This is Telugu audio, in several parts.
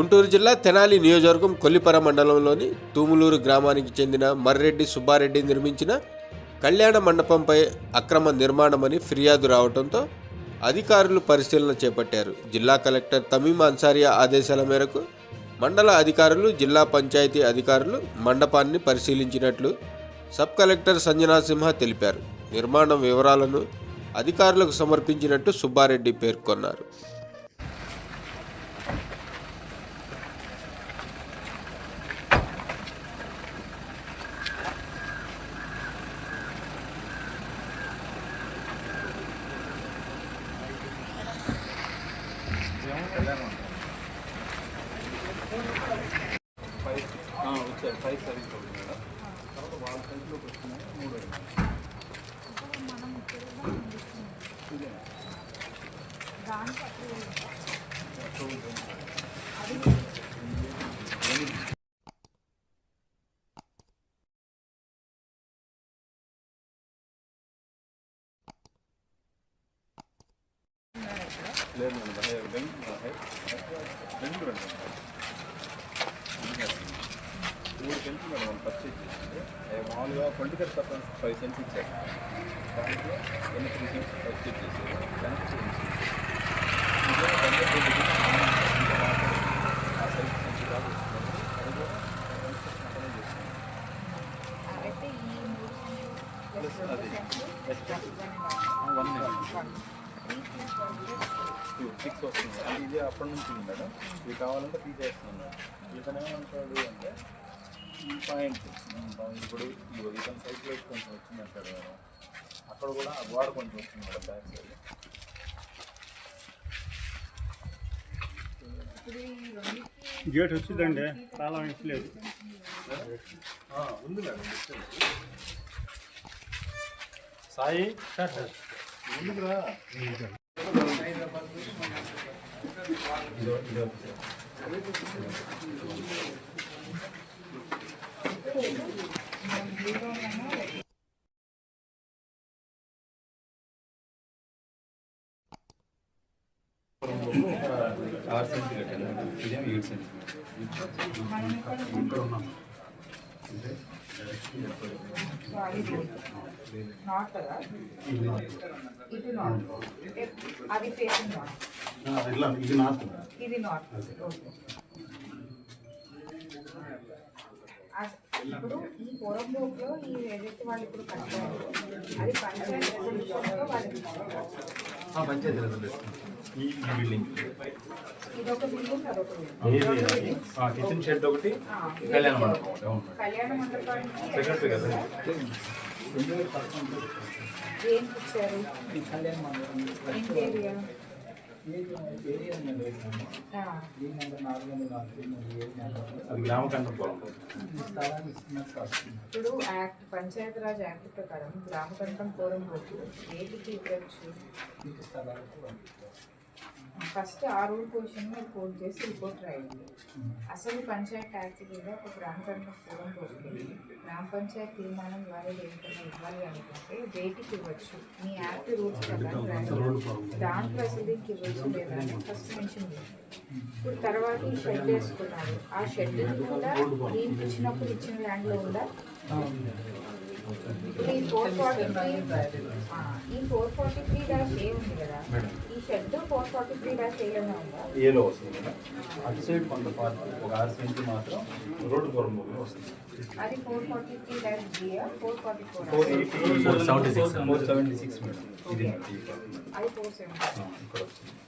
గుంటూరు జిల్లా తెనాలి నియోజకవర్గం కొల్లిపర మండలంలోని తూములూరు గ్రామానికి చెందిన మర్రెడ్డి సుబ్బారెడ్డి నిర్మించిన కళ్యాణ మండపంపై అక్రమ నిర్మాణమని ఫిర్యాదు రావడంతో అధికారులు పరిశీలన చేపట్టారు. జిల్లా కలెక్టర్ తమీం అన్సారియా ఆదేశాల మేరకు మండల అధికారులు, జిల్లా పంచాయతీ అధికారులు మండపాన్ని పరిశీలించినట్లు సబ్ కలెక్టర్ సంజనా సింహ తెలిపారు. నిర్మాణం వివరాలను అధికారులకు సమర్పించినట్టు సుబ్బారెడ్డి పేర్కొన్నారు. వచ్చారు 5 సర్వీస్ అవుతుంది మేడం. తర్వాత వాళ్ళ సంఖ్యలోకి వస్తున్నాయి 3 లేదు మేడం. మూడు సెంట్లు మేడం వాళ్ళు పర్చేజ్ చేసింది. మామూలుగా పొలిటికల్ సర్పంచ్ 5 సెంట్స్ ఇచ్చారు. దాంట్లో 3 సెంట్స్ పర్చేజ్ చేశారు. దానికి 7 సెంట్స్ ఆ సైజ్ సెంట్స్ కాదు వస్తున్నారు. అది కూడా అప్లై చేస్తున్నారు. అది 6 వస్తుంది. అది ఇదే అప్పటి నుంచి ఉంది మేడం. ఇది కావాలంటే తీసేస్తున్నాను. ఇతను ఏమంటాడు అంటే ఈ పాయింట్ ఇప్పుడు ఇతను సైకిల్ కొంచెం వచ్చిందంటాడు మేడం. అక్కడ కూడా గోడ కొంచెం వచ్చింది మేడం బ్యాక్ సైడ్. గేట్ వచ్చిందండి, తాళం ఇచ్చలేదు. ఉంది మేడం. సాయి ముందుకురా. ఆరు సెంట్లు కట్టాను. ఇదేమో 7 సెంట్లు. ఇక్కడ ఉన్నాం. ఇది నార్త్. ఇప్పుడు ఈ పొరంబోక్లో ఈ ఏదైతే వాళ్ళు ఇప్పుడు కట్టారు అది పంచాయతీ రెజల్యూషన్లో వాళ్ళు పంచాయతీ రెజల్యూషన్ ఈ బిల్డింగ్ ఇదొక బిల్డింగ్, అదొక బిల్డింగ్. కిచెన్ షెడ్ ఒకటి, కళ్యాణ మండపం. కళ్యాణ మండపానికి సెక్రటరీ కదా ఏం ఇచ్చారు? ఇంటీరియర్ అది గ్రామకంఠం పొలం. ఇప్పుడు యాక్ట్ పంచాయతీరాజ్ యాక్ట్ ప్రకారం గ్రామకంఠం పూర్వం రోజు ఏటికి ఇవ్వచ్చు. ఫస్ట్ ఆ రూల్ క్వశ్చన్ మీరు కోడ్ చేసి రిపోర్ట్ రాయండి. అసలు పంచాయత్ యాక్ట్ మీద ఒక గ్రామకంఠం పూర్వం రోజుకి గ్రామ పంచాయతీ తీర్మానం ద్వారా దేనికైనా ఇవ్వాలి అనుకుంటే వేటికి ఇవ్వచ్చు. మీ యాక్ట్ రూల్స్ ప్రకారం దాంట్లో అసలు దీనికి ఇవ్వచ్చు లేదా అని ఫస్ట్ మెన్షన్ చేయండి. ఇప్పుడు తర్వాత ఈ షెడ్ వేసుకున్నారు. ఆ షెడ్ కూడా దీనికి ఇచ్చినప్పుడు ఇచ్చిన ల్యాండ్లో ఉందా? ఈ 443-A ఉంది కదా, ఈ షెడ్ 443-Aలోనే ఉందా? ఏలో వస్తుంది కదా. అటు సైడ్ కొంత పార్ట్ ఒక 6 సెంట్లు మాత్రం రోడ్డు దూరం వస్తుంది. అది 443-B, 444 476 మేడం. ఇది అది 470.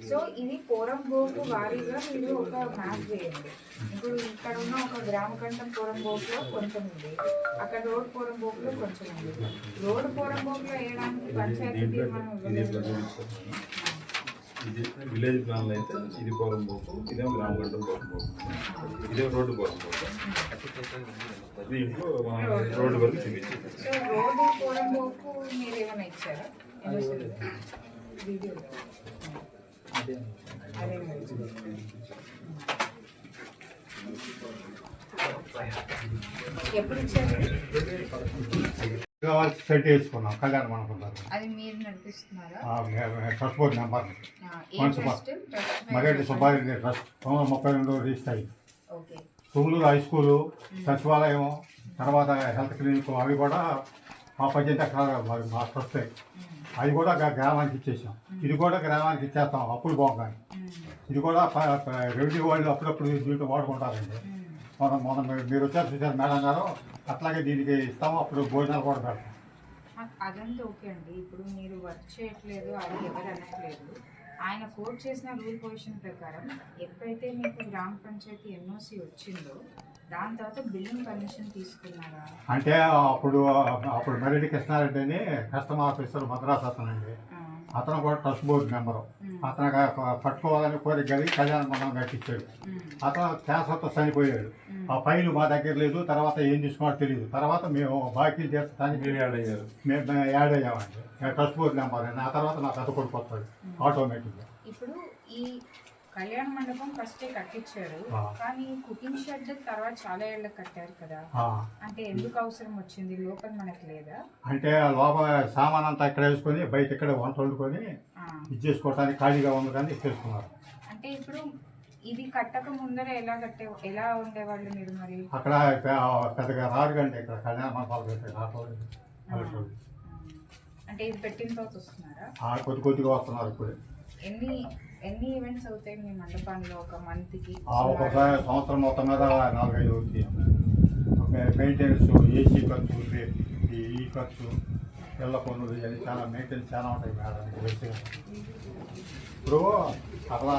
సో ఇది పోరంబోకు వారీగా మీరు ఒక మ్యాప్ వేయండి. ఇప్పుడు ఇక్కడ ఉన్న ఒక గ్రామకంఠం పోరంబోకులో కొంచెం ఉంది, అక్కడ రోడ్ పోరంబోకులో కొంచెం ఉంది. రోడ్ పోరంబోకులో వేయడానికి పంచాయతీ తీర్మానం ఇది విలేజ్ ప్లాన్లో అయితే ఇది పోరంబోకు, ఇదేమో గ్రామకంఠం పోరంబోకు, ఇదే రోడ్డు పోరంబోకు. దీంట్లో రోడ్డు వరకు చూపించి. సో రోడ్డు పోరంబోకు మీరు ఏమైనా ఇచ్చారా? వీడియో అదే ఎప్పుడు ఇచ్చారు? కావాల్సి సెట్ వేసుకున్నాం కళ్యాణ మండపం దగ్గర. అది మీరు నడిపిస్తున్నారా? ట్రస్ట్ బోర్డు నెంబర్ ఏ trust? Marreddy Subbareddy trust 32 register అయ్యి. ఓకే. తుమ్లూరు హై స్కూలు, సచివాలయం, తర్వాత హెల్త్ క్లినిక్ అవి కూడా మా 18 ఎకరాలు మరి మా ట్రస్టే. అది కూడా గ్రామానికి ఇచ్చేసాం. ఇది కూడా గ్రామానికి ఇచ్చేస్తాం అప్పులు పోగానే. ఇది కూడా రెవెన్యూ వాళ్ళు అప్పుడప్పుడు దీంట్లో వాడుకుంటారండి. మనం మీరు వచ్చారు చూసారు మేడం గారు, అట్లాగే దీనికి ఇస్తాము. అప్పుడు భోజనాలు కూడా పెడతాం. అదంతా ఓకే అండి. ఇప్పుడు మీరు వర్క్ చేయట్లేదు అది ఎవరు అనట్లేదు. ఆయన కోట్ చేసిన రూల్ పొజిషన్ ప్రకారం ఎప్పుడైతే మీకు గ్రామ పంచాయతీ ఎన్ఓసి వచ్చిందో దాని తర్వాత బిల్డింగ్ పర్మిషన్ తీసుకున్నారా? అంటే అప్పుడు మరెడ్డి కృష్ణారెడ్డి అని కస్టమర్ ఆఫీసర్ మద్రాస్ అతనండి. అతను కూడా ట్రస్ట్ బోర్డు మెంబరు. అతను పట్టుకోవాలని కోరిక కలిగి కళ్యాణ మండపం కట్టించాడు. అతను క్యాన్సర్తో చనిపోయాడు. ఆ ఫైల్ మా దగ్గర లేదు. తర్వాత ఏం తీసుకున్నాడో తెలియదు. తర్వాత మేము బాకీలు చేస్తానికి మేము యాడ్ అయ్యామండి. ట్రస్ట్ బోర్డు మెంబర్ అండి. ఆ తర్వాత నాకు అత కొడుకు వస్తాడు ఆటోమేటిక్గా. ఇప్పుడు ఈ కళ్యాణ మండపం ఫస్ట్ కట్టించారు, కానీ కుకింగ్ షెడ్ తర్వాత చాలా ఏళ్ళకి కట్టారు కదా, అంటే ఎందుకు అవసరం వచ్చింది? లోపల మనకి లేదా? అంటే లోపల సామాన్ అంతా ఇక్కడ వేసుకొని బయట ఇక్కడ వంట వండుకొని ఇది చేసుకోవడానికి ఖాళీగా ఉంది కానీ చేసుకున్నారు. అంటే ఇప్పుడు ఇది కట్టక ముందర ఎలా ఉండేవాళ్ళు మీరు? మరి అక్కడ పెద్దగా రారుగండి. ఇక్కడ కళ్యాణ మండపాలు పెట్టారు. అంటే ఇది పెట్టిన తర్వాత వస్తున్నారా? కొద్దిగా వస్తున్నారు. ఇప్పుడు ఎన్ని ఈవెంట్స్ అవుతాయి మీ మండపంలో ఒక మంత్కి? ఒక్కొక్కసారి సంవత్సరం మొత్తం మీద 4-5 అవుతాయి. మెయింటెనెన్స్, ఏసీ ఖర్చు, ఈ ఖర్చు, పిల్ల పనులు, ఇవన్నీ చాలా మెయింటెనెన్స్ చాలా ఉంటాయి మేడం. ఇప్పుడు అట్లా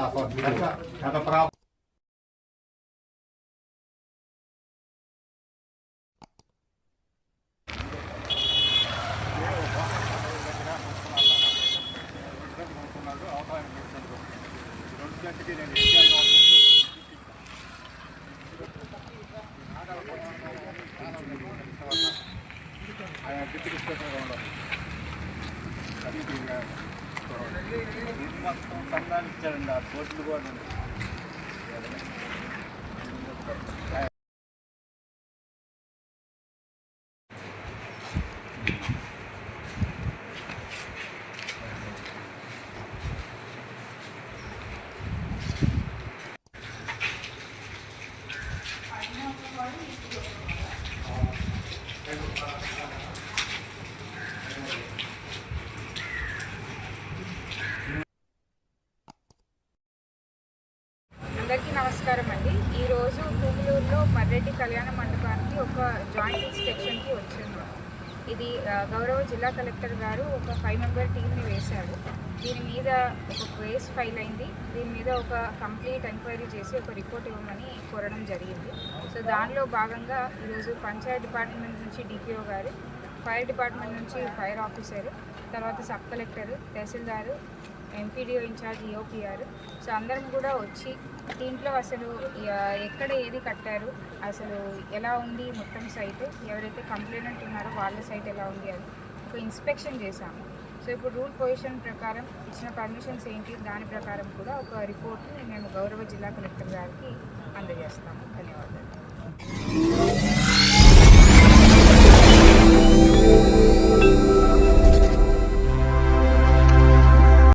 పెద్ద ప్రాబ్లం. మొత్తం సంఘానికి ఇచ్చారండి. ఆ కోట్లు కూడా అందరికీ నమస్కారం అండి. ఈరోజు తుమ్లూరులో మర్రెడ్డి కళ్యాణ మండపానికి ఒక జాయింట్ ఇన్స్పెక్షన్కి వచ్చింది. ఇది గౌరవ జిల్లా కలెక్టర్ గారు ఒక 5 మెంబర్ టీమ్ని వేశారు. దీని మీద ఒక కేసు ఫైల్ అయింది. దీని మీద ఒక కంప్లీట్ ఎంక్వైరీ చేసి ఒక రిపోర్ట్ ఇవ్వమని కోరడం జరిగింది. సో దానిలో భాగంగా ఈరోజు పంచాయత్ డిపార్ట్మెంట్ నుంచి డిపిఓ గారు, ఫైర్ డిపార్ట్మెంట్ నుంచి ఫైర్ ఆఫీసరు, తర్వాత sub collector, tahsildar, MPDO incharge, EOPR, so అందరం కూడా వచ్చి దీంట్లో అసలు ఎక్కడ ఏది కట్టారు, అసలు ఎలా ఉంది మొత్తం సైట్, ఎవరైతే కంప్లైంట్ ఉన్నారో వాళ్ళ సైట్ ఎలా ఉంది అని ఒక ఇన్స్పెక్షన్ చేశాము. సో ఇప్పుడు రూల్ పొజిషన్ ప్రకారం ఇచ్చిన పర్మిషన్స్ ఏంటి, దాని ప్రకారం కూడా ఒక రిపోర్ట్ని మేము గౌరవ జిల్లా కలెక్టర్ గారికి అందజేస్తాము. ధన్యవాదాలు.